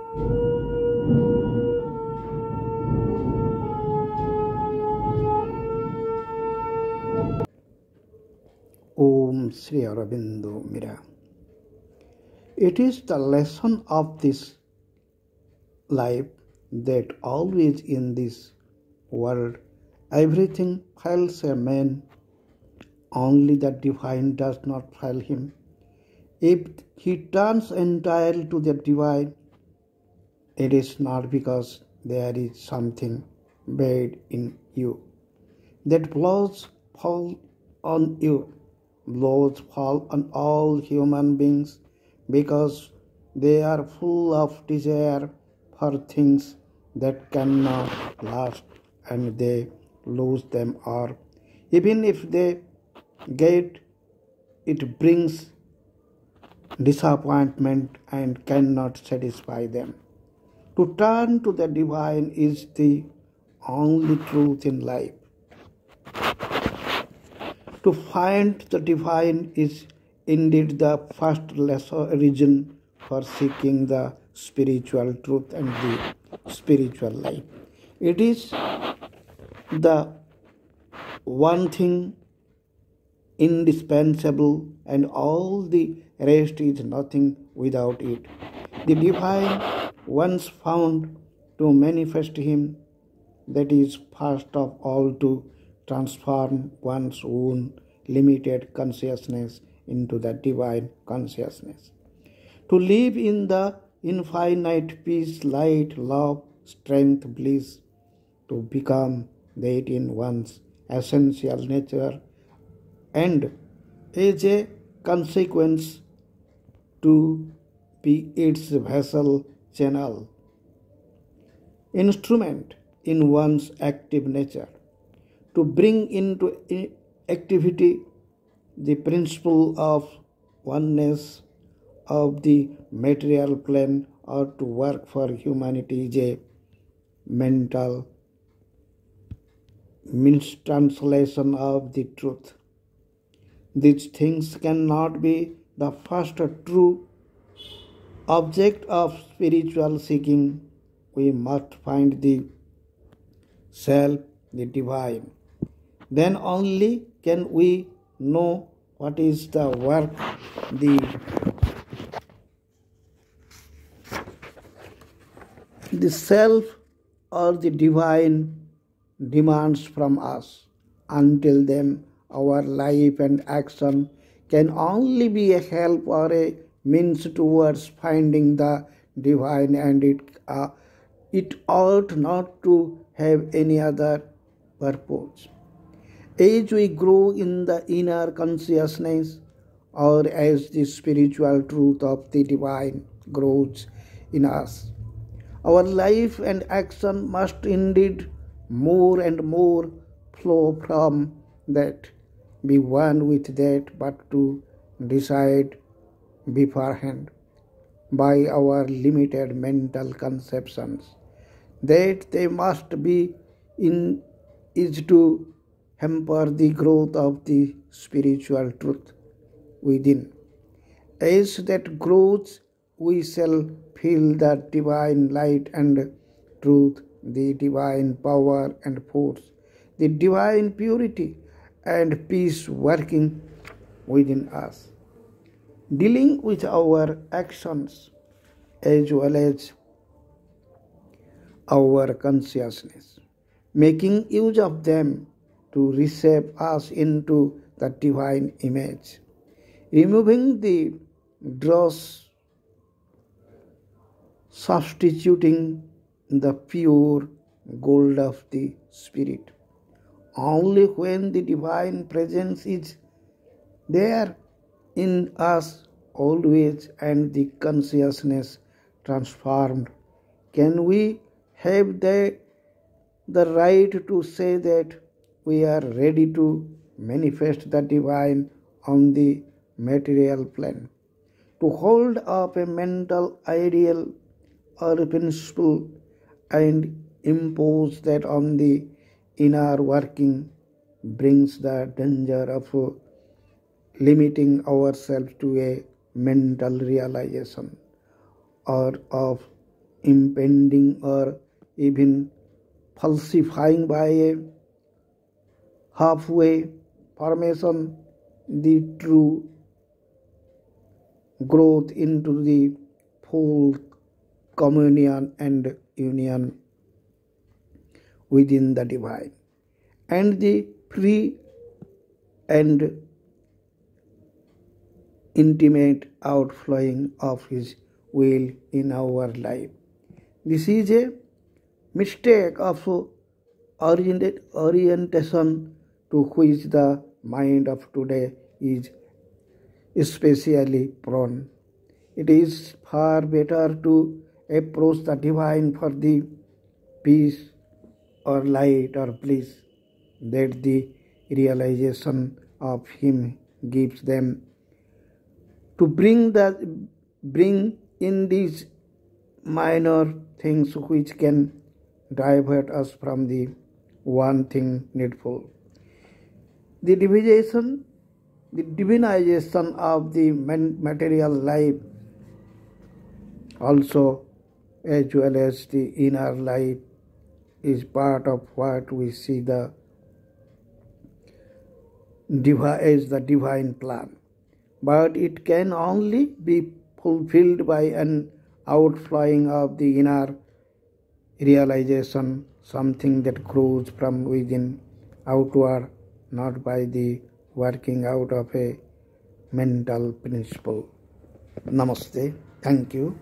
Om Sri Aurobindo Mira. It is the lesson of this life that always in this world everything fails a man, only the divine does not fail him. If he turns entirely to the divine, it is not because there is something bad in you. That blows fall on you. Blows fall on all human beings because they are full of desire for things that cannot last, and they lose them, or even if they get, it brings disappointment and cannot satisfy them. To turn to the divine is the only truth in life. To find the divine is indeed the first reason for seeking the spiritual truth and the spiritual life. It is the one thing indispensable, and all the rest is nothing without it. The divine, once found, to manifest him, that is first of all to transform one's own limited consciousness into the divine consciousness. To live in the infinite peace, light, love, strength, bliss, to become that in one's essential nature, and as a consequence to be its vessel, channel, instrument in one's active nature, to bring into activity the principle of oneness of the material plane, or to work for humanity is a mental mistranslation of the truth. These things cannot be the first true object of spiritual seeking. We must find the self, the divine. Then only can we know what is the work the self or the divine demands from us. Until then, our life and action can only be a help or a means towards finding the divine, and it ought not to have any other purpose. As we grow in the inner consciousness, or as the spiritual truth of the divine grows in us, our life and action must indeed more and more flow from that, be one with that, but to decide beforehand by our limited mental conceptions that they must be in is to hamper the growth of the spiritual truth within. As that grows, we shall feel the divine light and truth, the divine power and force, the divine purity and peace working within us, dealing with our actions as well as our consciousness, making use of them to reshape us into the divine image, removing the dross, substituting the pure gold of the Spirit. Only when the divine presence is there in us always and the consciousness transformed can we have the right to say that we are ready to manifest the divine on the material plane, to hold up a mental ideal or a principle and impose that on the inner working brings the danger of limiting ourselves to a mental realization or of impending or even falsifying by a halfway formation, the true growth into the full communion and union within the divine, and the free and intimate outflowing of His will in our life. This is a mistake of orientation to which the mind of today is especially prone. It is far better to approach the divine for the peace or light or bliss that the realization of Him gives them, to bring in these minor things which can divert us from the one thing needful. The divinization of the material life also, as well as the inner life, is part of what we see as the divine plan. But it can only be fulfilled by an outflowing of the inner realization, something that grows from within outward, not by the working out of a mental principle. Namaste. Thank you.